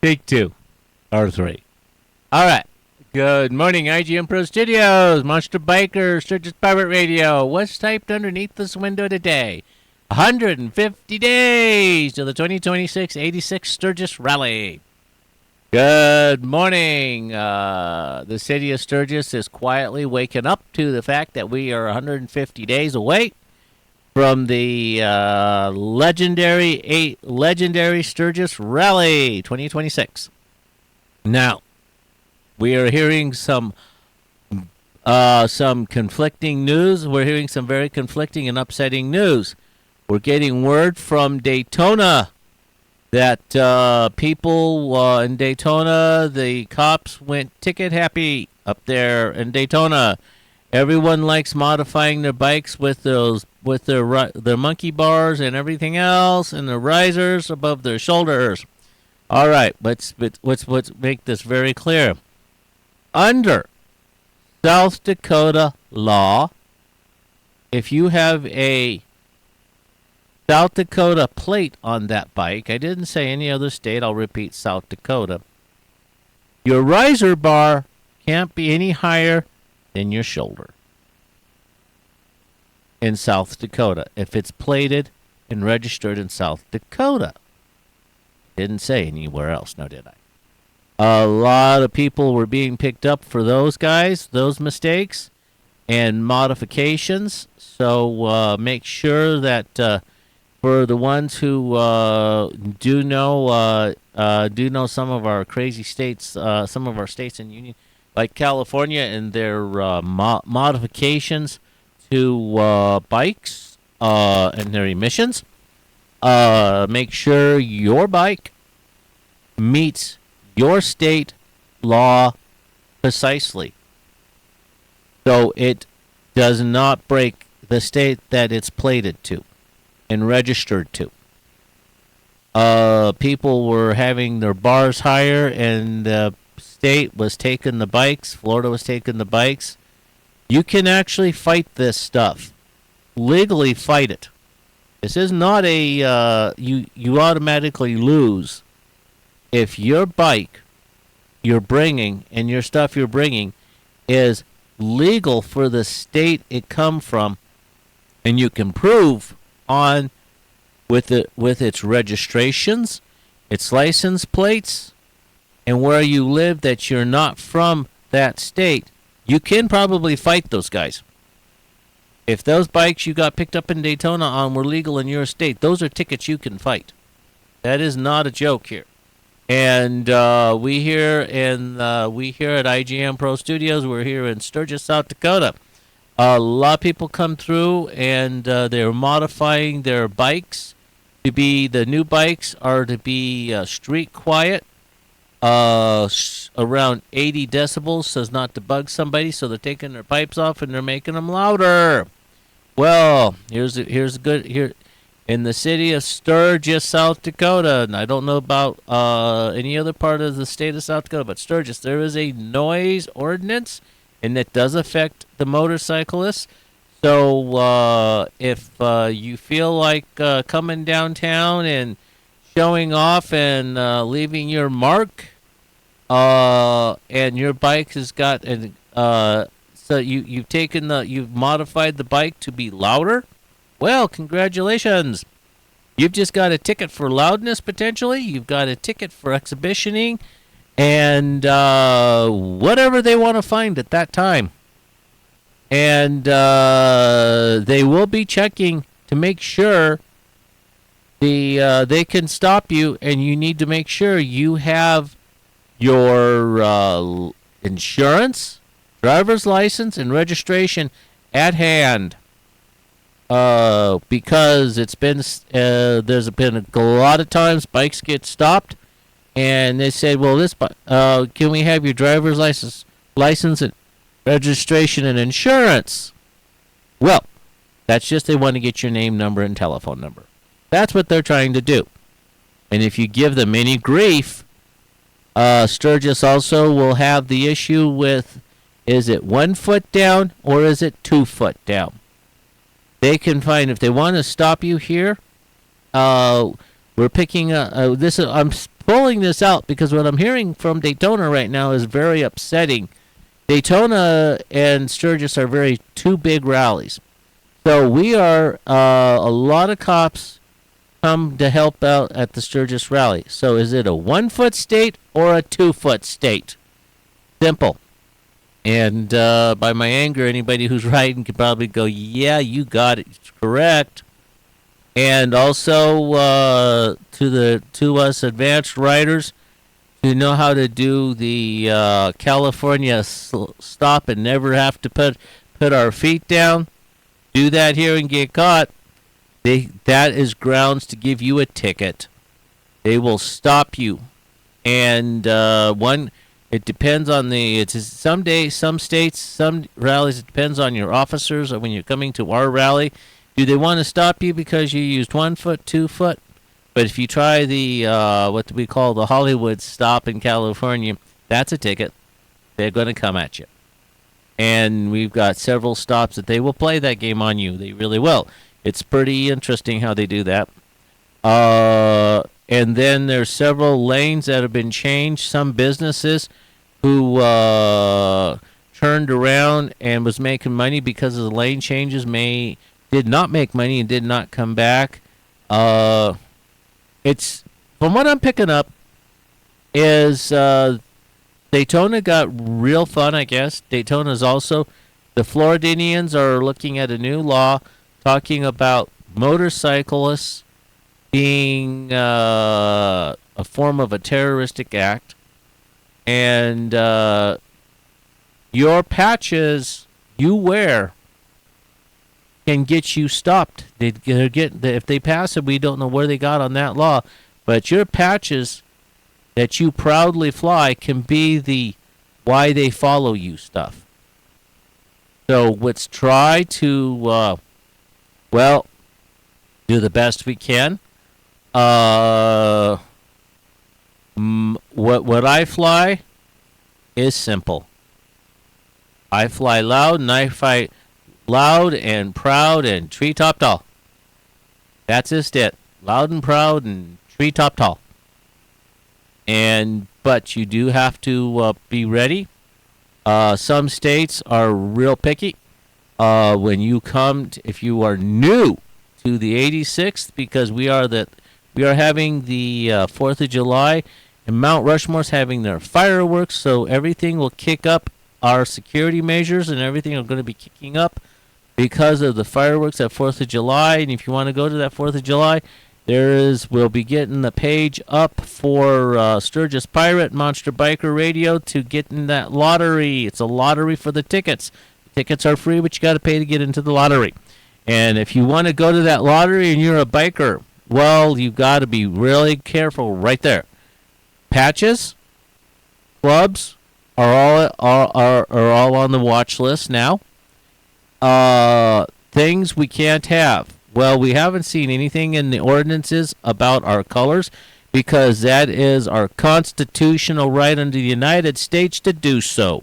Take two. Or three. All right. Good morning, IGM Pro Studios. Monster Biker, Sturgis Pirate Radio. What's typed underneath this window today? 150 days to the 2026 86 Sturgis Rally. Good morning. The city of Sturgis is quietly waking up to the fact that we are 150 days away from the legendary Sturgis Rally 2026. Now, we are hearing some conflicting news. We're hearing some very conflicting and upsetting news. We're getting word from Daytona that people in Daytona, the cops went ticket happy up there in Daytona. Everyone likes modifying their bikes with their monkey bars and everything else, and the risers above their shoulders. All right, let's make this very clear. Under South Dakota law, if you have a South Dakota plate on that bike, I didn't say any other state, I'll repeat South Dakota, your riser bar can't be any higher than your shoulder in South Dakota if it's plated and registered in South Dakota. Didn't say anywhere else, now did I? A lot of people were being picked up for those mistakes and modifications. So make sure that for the ones who do know some of our crazy states, some of our states in union, like California, and their modifications to bikes and their emissions, make sure your bike meets your state law precisely, so it does not break the state that it's plated to and registered to. People were having their bars higher, and the state was taking the bikes. Florida was taking the bikes. You can actually fight this stuff. Legally fight it. This is not a you automatically lose if your bike you're bringing and your stuff you're bringing is legal for the state it come from, and you can prove on with its registrations, its license plates, and where you live that you're not from that state, you can probably fight those guys. If those bikes you got picked up in Daytona on were legal in your state, those are tickets you can fight. That is not a joke here. And we here at IGM Pro Studios, we're here in Sturgis, South Dakota. A lot of people come through, and they're modifying their bikes to be, the new bikes are to be street quiet, around 80 decibels, so as not to bug somebody. So they're taking their pipes off and they're making them louder. Well, here's good here in the city of Sturgis, South Dakota. And I don't know about any other part of the state of South Dakota, but Sturgis, there is a noise ordinance, and it does affect the motorcyclists. So if you feel like coming downtown and showing off and leaving your mark, and your bike has got an so you've modified the bike to be louder, well, congratulations. You've just got a ticket for loudness potentially. You've got a ticket for exhibitioning, and whatever they want to find at that time. And they will be checking to make sure they can stop you, and you need to make sure you have your insurance, driver's license, and registration at hand. Because it's been there's been a lot of times bikes get stopped, and they said, "Well, can we have your driver's license and registration and insurance?" Well, that's just they want to get your name, number, and telephone number. That's what they're trying to do. And if you give them any grief, Sturgis also will have the issue with, is it 1 foot down or is it 2 foot down? They can find, if they want to stop you here, we're picking this. I'm pulling this out because what I'm hearing from Daytona right now is very upsetting. Daytona and Sturgis are very two big rallies. So we are a lot of cops come to help out at the Sturgis rally. So is it a 1 foot state or a 2 foot state? Simple. And by my anger, anybody who's riding can probably go, yeah, you got it. It's correct. And also to us advanced riders who know how to do the California stop and never have to put our feet down, do that here and get caught. That is grounds to give you a ticket. They will stop you. And it depends on some states, some rallies, it depends on your officers. Or when you're coming to our rally, do they want to stop you because you used 1 foot, 2 foot? But if you try the what we call the Hollywood stop in California, that's a ticket. They're going to come at you. And we've got several stops that they will play that game on you. They really will. It's pretty interesting how they do that. And then there's several lanes that have been changed. Some businesses who turned around and was making money because of the lane changes did not make money and did not come back. It's from what I'm picking up is Daytona got real fun, I guess. Daytona's also the Floridians are looking at a new law talking about motorcyclists being a form of a terroristic act, and your patches you wear can get you stopped. If they pass it, we don't know where they got on that law, but your patches that you proudly fly can be the why they follow you stuff. So let's try to do the best we can. What I fly is simple. I fly loud and I fly loud and proud and treetop tall. That's just it. Loud and proud and treetop tall. But you do have to be ready. Some states are real picky. When you if you are new to the 86th, because we are having the 4th of July, and Mount Rushmore's having their fireworks, so everything will kick up. Our security measures and everything are going to be kicking up because of the fireworks at 4th of July. And if you want to go to that 4th of July, we'll be getting the page up for Sturgis Pirate Monster Biker Radio to get in that lottery. It's a lottery for the tickets. Tickets are free, but you got to pay to get into the lottery. And if you want to go to that lottery and you're a biker, well, you've got to be really careful right there. Patches, clubs are all on the watch list now. Things we can't have. Well, we haven't seen anything in the ordinances about our colors because that is our constitutional right under the United States to do so.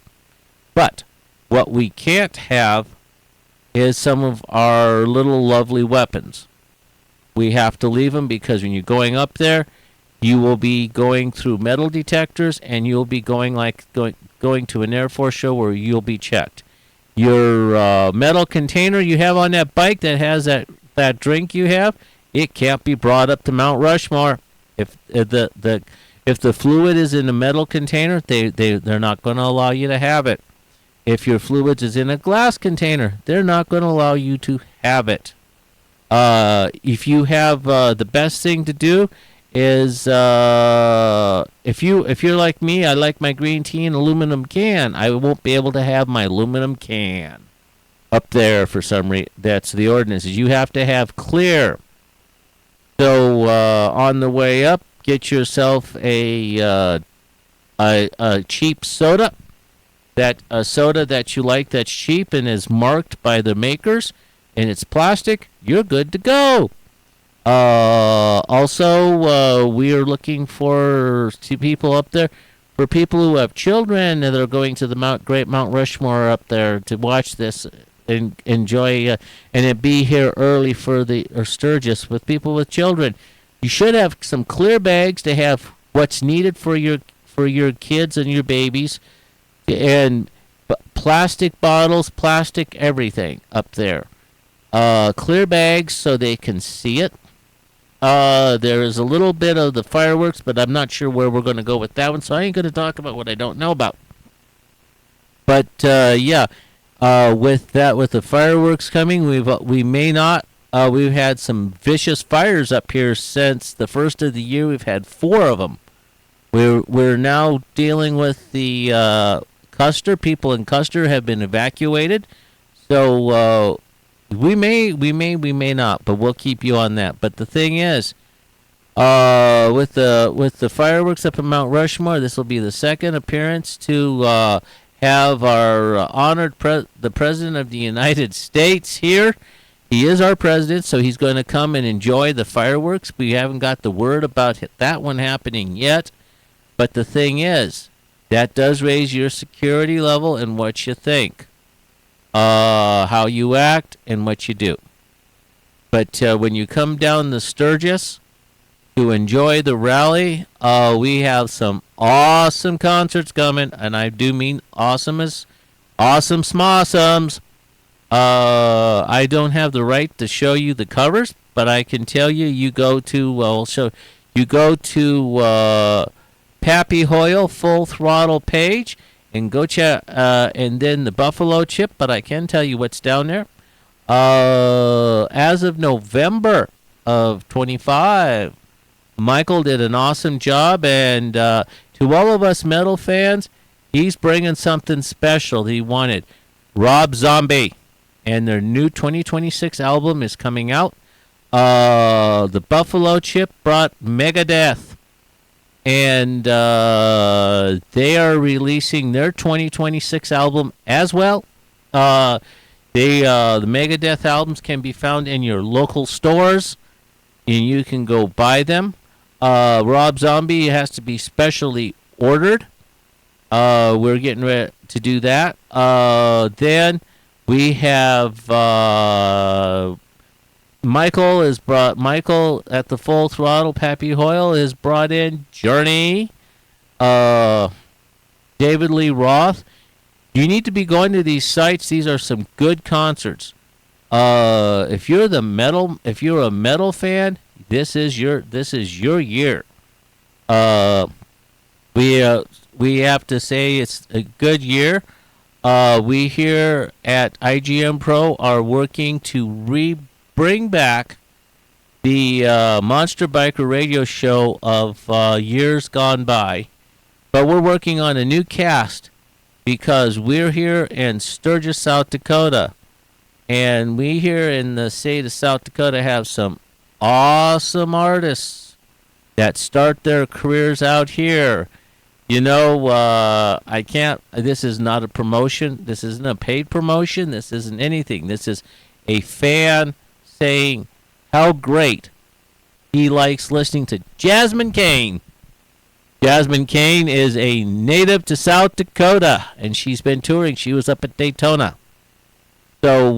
But what we can't have is some of our little lovely weapons. We have to leave them because when you're going up there, you will be going through metal detectors and you'll be going to an Air Force show where you'll be checked. Your metal container you have on that bike that has that drink you have, it can't be brought up to Mount Rushmore. If the fluid is in a metal container, they're not going to allow you to have it. If your fluids is in a glass container, they're not going to allow you to have it. If you have the best thing to do is if you're like me, I like my green tea in aluminum can. I won't be able to have my aluminum can up there for some reason. That's the ordinances. You have to have clear. So on the way up, get yourself a cheap soda. That a soda that you like that's cheap and is marked by the makers and it's plastic, you're good to go. Also, we are looking for people up there, for people who have children that are going to the Great Mount Rushmore up there to watch this and enjoy, and it be here early for Sturgis with people with children. You should have some clear bags to have what's needed for your kids and your babies, and plastic bottles, plastic everything up there. Clear bags so they can see it. There is a little bit of the fireworks, but I'm not sure where we're going to go with that one, so I ain't going to talk about what I don't know about. But yeah, with the fireworks coming, we've had some vicious fires up here since the first of the year. We've had 4 of them. We're now dealing with the Custer. People in Custer have been evacuated, so we may not, but we'll keep you on that. But the thing is, with the fireworks up in Mount Rushmore, this will be the second appearance to have our honored the President of the United States here. He is our president, so he's going to come and enjoy the fireworks. We haven't got the word about that one happening yet. But the thing is, that does raise your security level and what you think, how you act, and what you do. But when you come down the Sturgis to enjoy the rally, we have some awesome concerts coming, and I do mean awesome as awesome smossums. I don't have the right to show you the covers, but I can tell you, you go to Pappy Hoyle Full Throttle page and go check, and then the Buffalo Chip. But I can tell you what's down there. As of November of 25, Michael did an awesome job, and to all of us metal fans, he's bringing something special. He wanted Rob Zombie, and their new 2026 album is coming out. The Buffalo Chip brought Megadeth, and they are releasing their 2026 album as well. The Megadeth albums can be found in your local stores, and you can go buy them. Rob Zombie has to be specially ordered. We're getting ready to do that. Then we have Michael at the Full Throttle. Pappy Hoyle has brought in Journey, David Lee Roth. You need to be going to these sites. These are some good concerts. If you're a metal fan, this is your year. We have to say it's a good year. We here at IGM Pro are working to bring back the Monster Biker Radio Show of years gone by, but we're working on a new cast because we're here in Sturgis, South Dakota, and we here in the state of South Dakota have some awesome artists that start their careers out here. You know, I can't, this is not a promotion. This isn't a paid promotion. This isn't anything. This is a fan saying how great he likes listening to Jasmine Kane. Jasmine Kane is a native to South Dakota, and she's been touring. She was up at Daytona. So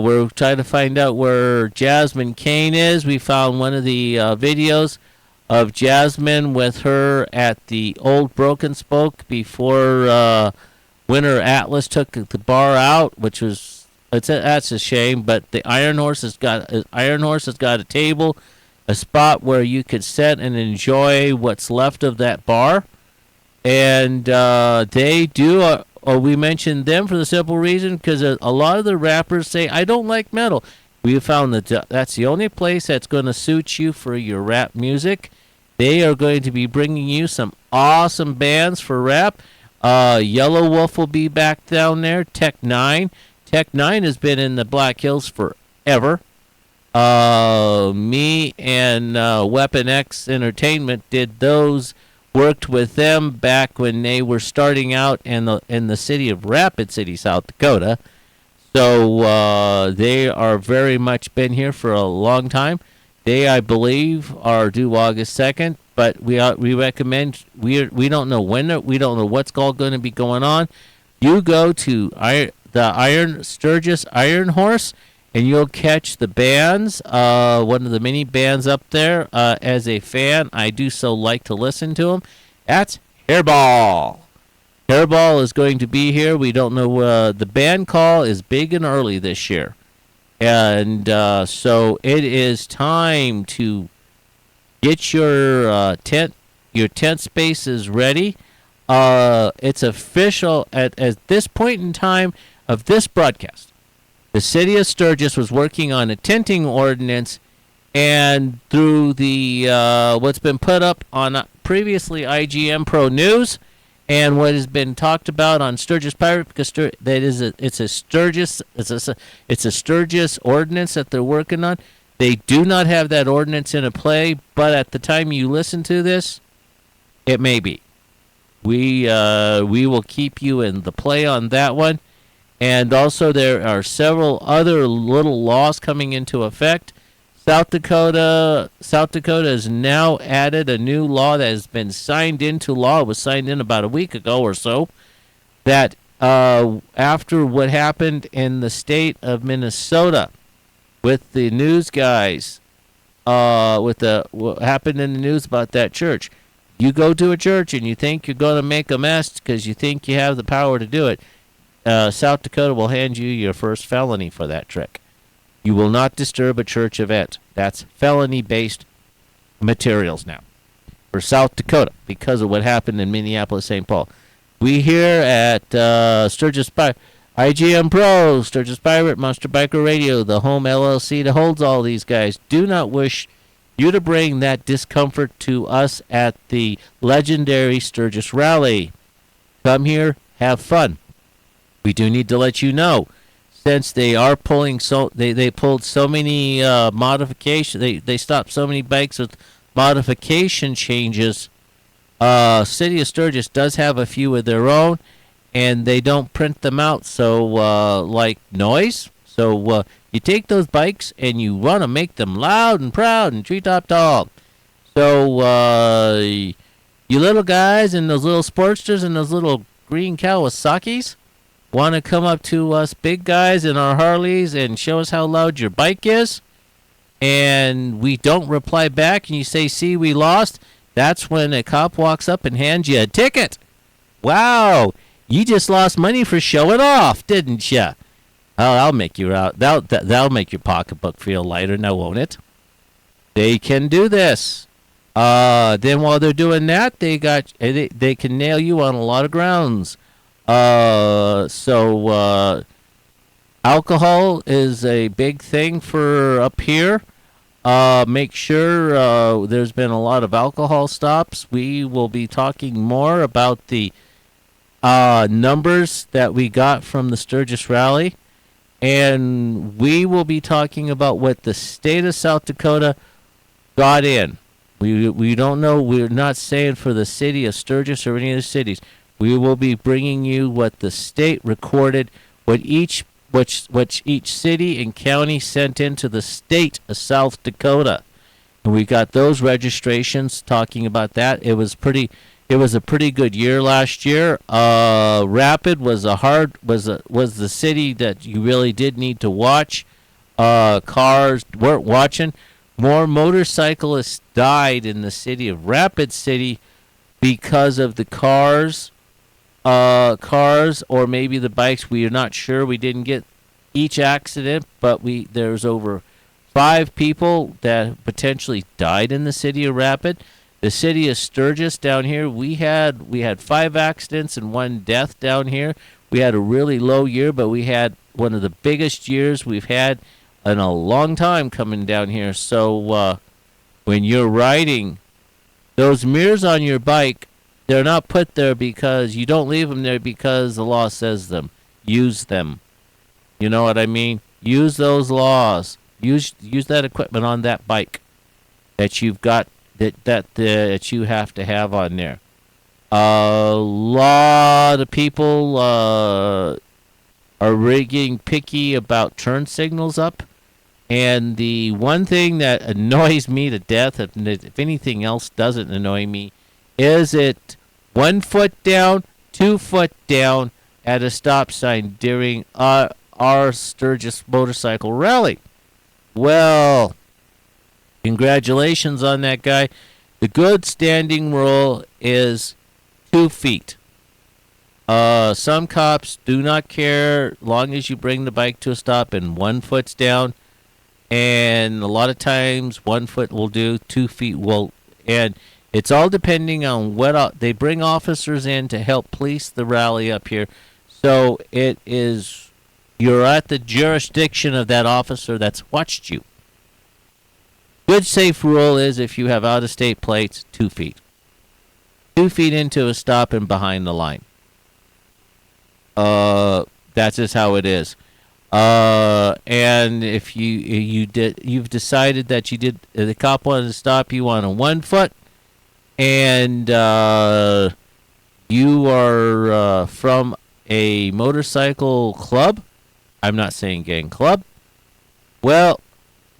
we're trying to find out where Jasmine Kane is. We found one of the videos of Jasmine with her at the old Broken Spoke before Winter Atlas took the bar out, which was that's a shame. But the Iron Horse has got a table, a spot where you could sit and enjoy what's left of that bar, and they do. We mentioned them for the simple reason because a lot of the rappers say I don't like metal. We found that that's the only place that's going to suit you for your rap music. They are going to be bringing you some awesome bands for rap. Yellow Wolf will be back down there. Tech 9. Tech 9 has been in the Black Hills forever. Me and Weapon X Entertainment worked with them back when they were starting out in the city of Rapid City, South Dakota. So they are very much been here for a long time. They, I believe, are due August 2nd, but we recommend, we don't know when, we don't know what's all going to be going on. You go to the Sturgis Iron Horse, and you'll catch the bands, one of the mini bands up there. As a fan, I do so like to listen to them. That's Hairball. Hairball is going to be here. We don't know. The band call is big and early this year. And so it is time to get your tent spaces ready. It's official at this point in time of this broadcast. The city of Sturgis was working on a tenting ordinance, and through the what's been put up on previously IGM Pro News, and what has been talked about on Sturgis Pirate, because it's a Sturgis ordinance that they're working on. They do not have that ordinance in a play, but at the time you listen to this, it may be. We will keep you in the play on that one. And also there are several other little laws coming into effect. South Dakota has now added a new law that has been signed into law. It was signed in about a week ago or so. That after what happened in the state of Minnesota with the news guys, what happened in the news about that church. You go to a church and you think you're going to make a mess because you think you have the power to do it. South Dakota will hand you your first felony for that trick. You will not disturb a church event. That's felony-based materials now for South Dakota because of what happened in Minneapolis, St. Paul. We here at Sturgis Pirate, IGM Pro, Sturgis Pirate, Monster Biker Radio, the home LLC that holds all these guys, do not wish you to bring that discomfort to us at the legendary Sturgis Rally. Come here, have fun. We do need to let you know, since they are pulling they pulled so many modifications, they stopped so many bikes with modification changes. City of Sturgis does have a few of their own, and they don't print them out, so like noise. So you take those bikes and you want to make them loud and proud and treetop tall. So you little guys and those little Sportsters and those little green Kawasaki's want to come up to us big guys in our Harleys and show us how loud your bike is, and we don't reply back and you say, see, we lost, that's when a cop walks up and hands you a ticket. Wow, you just lost money for showing off, didn't you? Oh, I'll make you out. That'll make your pocketbook feel lighter, now won't it? They can do this. Then while they're doing that, they can nail you on a lot of grounds. So alcohol is a big thing for up here. Make sure there's been a lot of alcohol stops. We will be talking more about the numbers that we got from the Sturgis Rally. And we will be talking about what the state of South Dakota got in. We don't know. We're not saying for the city of Sturgis or any of the cities. We will be bringing you what the state recorded, what each city and county sent into the state of South Dakota. And we got those registrations talking about that. It was a pretty good year last year. Rapid was the city that you really did need to watch. Cars weren't watching. More motorcyclists died in the city of Rapid City because of the cars or maybe the bikes. We are not sure. We didn't get each accident, but there's over 5 people that potentially died in the city of Rapid. The city of Sturgis down here, we had 5 accidents and 1 death down here. We had a really low year, but we had one of the biggest years we've had in a long time coming down here. So when you're riding, those mirrors on your bike, they're not put there because you don't leave them there because the law says them. Use them. You know what I mean? Use those laws. Use that equipment on that bike that you've got that you have to have on there. A lot of people are getting picky about turn signals up. And the one thing that annoys me to death, if anything else doesn't annoy me, is it 1 foot down, 2 foot down at a stop sign during our Sturgis Motorcycle Rally. Well, congratulations on that guy. The good standing rule is 2 feet. Some cops do not care long as you bring the bike to a stop and 1 foot's down. And a lot of times 1 foot will do, 2 feet will. And it's all depending on what they bring officers in to help police the rally up here. So you're at the jurisdiction of that officer that's watched you. Good safe rule is if you have out-of-state plates, 2 feet. 2 feet into a stop and behind the line. That's just how it is. And if you've decided that the cop wanted to stop you on a 1 foot, and you are from a motorcycle club, I'm not saying gang club, well,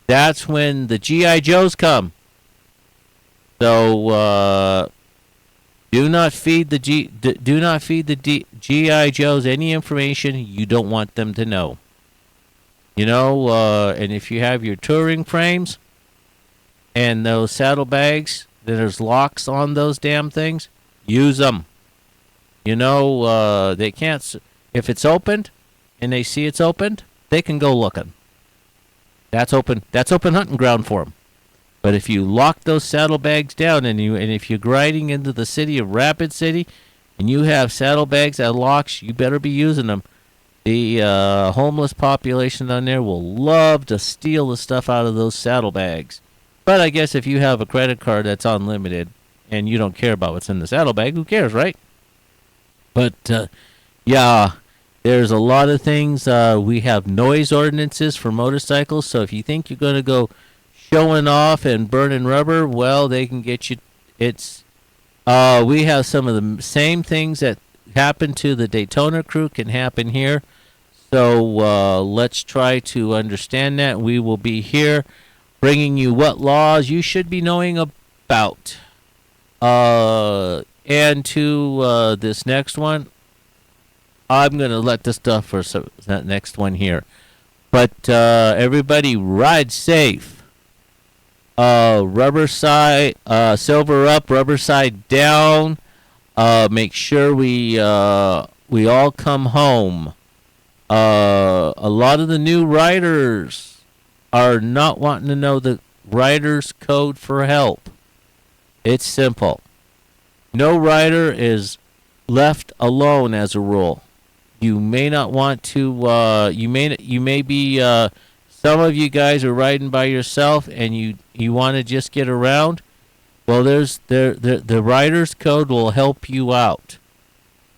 that's when the G.I. Joes come. So do not feed the G.I. Joes any information you don't want them to know. And if you have your touring frames and those saddlebags, there's locks on those damn things, use them. They can't, if it's opened and they see it's opened, they can go looking. That's open hunting ground for them. But if you lock those saddlebags down and if you're riding into the city of Rapid City and you have saddlebags that locks, you better be using them. The homeless population down there will love to steal the stuff out of those saddlebags. But I guess if you have a credit card that's unlimited and you don't care about what's in the saddlebag, who cares, right? But, yeah, there's a lot of things. We have noise ordinances for motorcycles, so if you think you're going to go showing off and burning rubber, well, they can get you. We have some of the same things that happen to the Daytona crew can happen here. So let's try to understand that. We will be here bringing you what laws you should be knowing about. And to this next one, I'm going to let this stuff for that next one here. But everybody ride safe. Rubber side, silver up, rubber side down. Make sure we all come home. A lot of the new riders are not wanting to know the rider's code for help. It's simple. No rider is left alone as a rule. You may not want to. You may be. Some of you guys are riding by yourself, and you want to just get around. Well, the rider's code will help you out,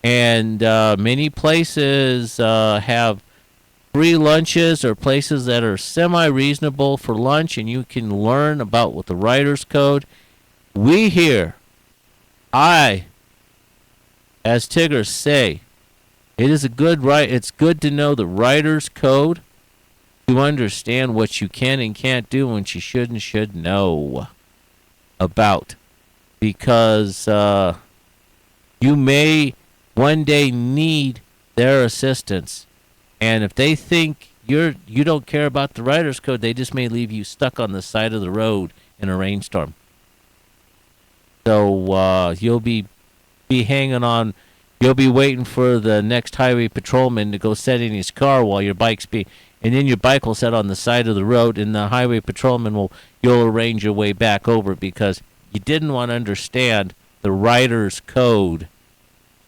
and many places have free lunches or places that are semi-reasonable for lunch, and you can learn about what the rider's code. We here, as Tigger say, it is a good right. It's good to know the rider's code to understand what you can and can't do, and what you should know about, because you may one day need their assistance, and if they think you don't care about the rider's code, they just may leave you stuck on the side of the road in a rainstorm. So you'll be hanging on. You'll be waiting for the next highway patrolman to go set in his car while your and then your bike will set on the side of the road, and the highway patrolman you'll arrange your way back over because you didn't want to understand the rider's code.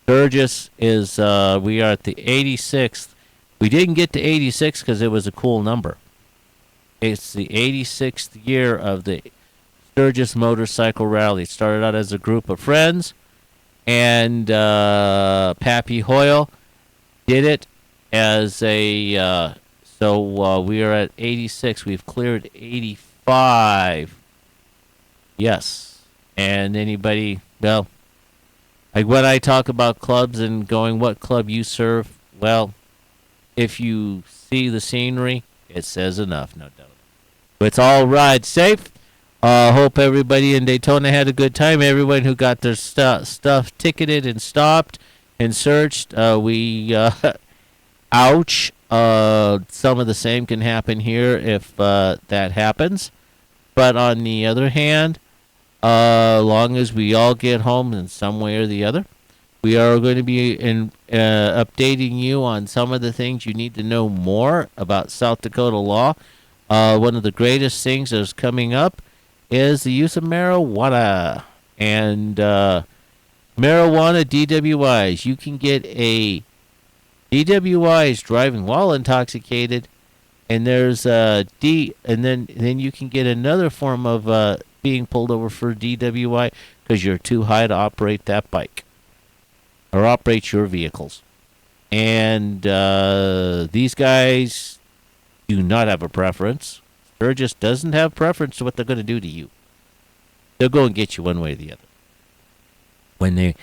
Sturgis is, we are at the 86th. We didn't get to 86 because it was a cool number. It's the 86th year of the Sturgis Motorcycle Rally. It started out as a group of friends, and Pappy Hoyle did it as a... So we are at 86. We've cleared 85. Yes. And anybody, well, like when I talk about clubs and going what club you serve, well, if you see the scenery, it says enough, no doubt. But it's all ride safe. Hope everybody in Daytona had a good time. Everyone who got their stuff ticketed and stopped and searched, ouch. Some of the same can happen here if that happens. But on the other hand, long as we all get home in some way or the other, we are going to be updating you on some of the things you need to know more about South Dakota law. One of the greatest things that's coming up is the use of marijuana. And marijuana DWIs. You can get a DWIs driving while intoxicated, and there's and then you can get another form of being pulled over for DWI because you're too high to operate that bike or operate your vehicles. And these guys do not have a preference. Sturgis doesn't have preference to what they're going to do to you. They'll go and get you one way or the other. At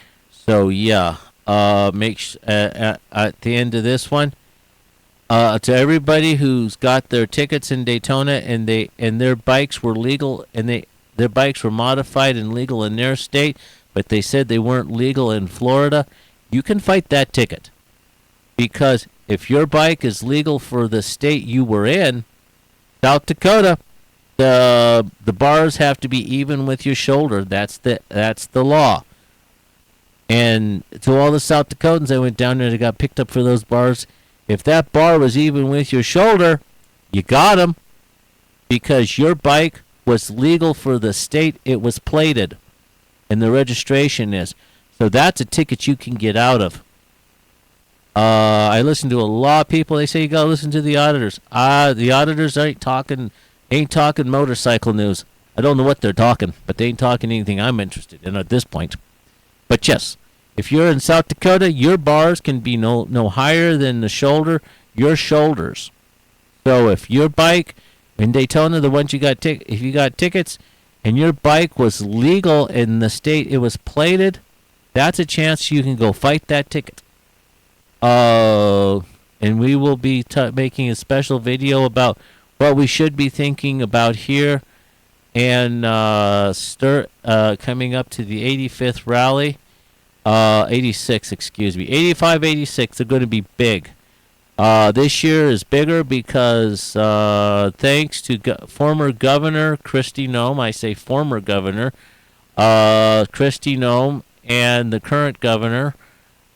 the end of this one, to everybody who's got their tickets in Daytona and their bikes were legal and their bikes were modified and legal in their state, but they said they weren't legal in Florida, you can fight that ticket. Because if your bike is legal for the state you were in, South Dakota, the bars have to be even with your shoulder. That's the law. And to all the South Dakotans that went down there that got picked up for those bars, if that bar was even with your shoulder, you got 'em because your bike was legal for the state it was plated and the registration is. So that's a ticket you can get out of. I listen to a lot of people. They say you gotta listen to the auditors. The auditors ain't talking motorcycle news. I don't know what they're talking, but they ain't talking anything I'm interested in at this point. But yes, if you're in South Dakota, your bars can be no higher than your shoulders. So if your bike in Daytona, the ones if you got tickets, and your bike was legal in the state it was plated, that's a chance you can go fight that ticket. And we will be making a special video about what we should be thinking about here and coming up to the 85th rally. 86, excuse me. 85, 86, they're going to be big. This year is bigger because thanks to former Governor Kristi Noem, I say former Governor, Kristi Noem, and the current governor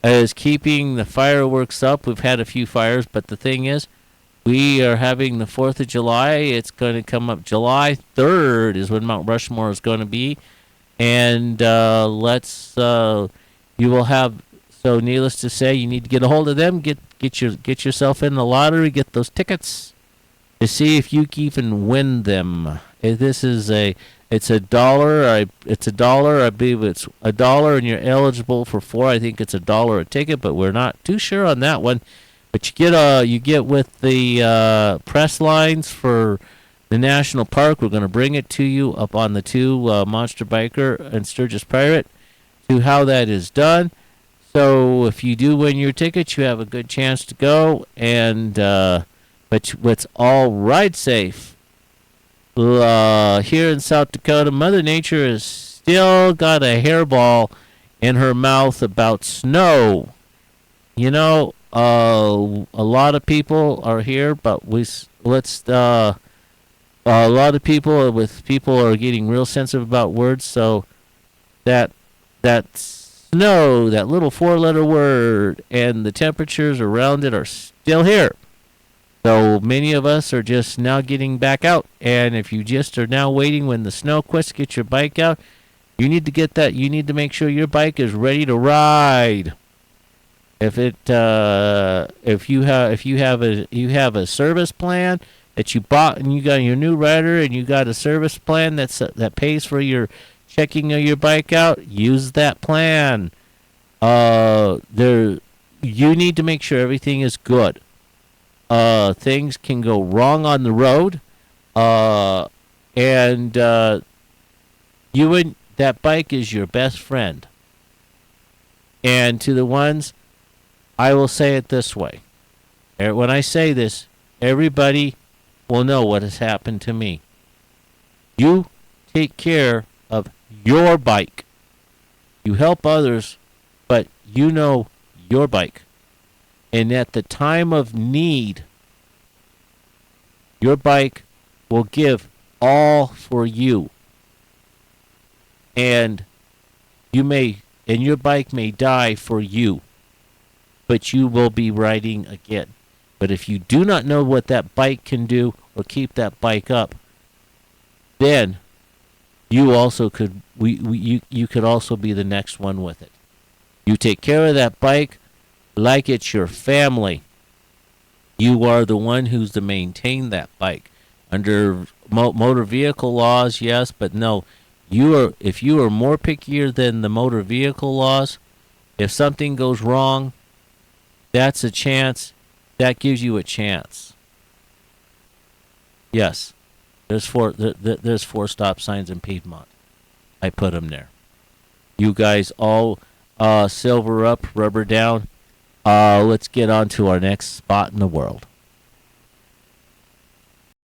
is keeping the fireworks up. We've had a few fires, but the thing is, we are having the 4th of July. It's going to come up July 3rd is when Mount Rushmore is going to be. And you will have, so needless to say, you need to get a hold of them, get yourself in the lottery, get those tickets to see if you can even win them. It's a dollar. I believe it's $1, and you're eligible for 4. I think it's $1 a ticket, but we're not too sure on that one. But you get with the press lines for the national park. We're going to bring it to you up on the 2 Monster Biker and Sturgis Pirate to how that is done. So if you do win your tickets, you have a good chance to go. And but let's all ride safe. Here in South Dakota, Mother Nature has still got a hairball in her mouth about snow. You know, a lot of people are here, but a lot of people are getting real sensitive about words. So that snow, that little 4-letter word, and the temperatures around it are still here. So many of us are just now getting back out, and if you just are now waiting when the snow quits to get your bike out, you need to get that. You need to make sure your bike is ready to ride. If you have a service plan that you bought and you got your new rider and you got a service plan that pays for your checking of your bike out, use that plan. You need to make sure everything is good. Things can go wrong on the road, and that bike is your best friend. And to the ones, I will say it this way. When I say this, everybody will know what has happened to me. You take care of your bike. You help others, but you know your bike. And at the time of need, your bike will give all for you. And your bike may die for you, but you will be riding again. But if you do not know what that bike can do or keep that bike up, then you also could you could also be the next one with it. You take care of that bike like it's your family. You are the one who's to maintain that bike. Under motor vehicle laws, yes, but no. If you are more pickier than the motor vehicle laws, if something goes wrong, that's a chance. That gives you a chance. Yes, there's four stop signs in Piedmont. I put them there. You guys all silver up, rubber down. Let's get on to our next spot in the world.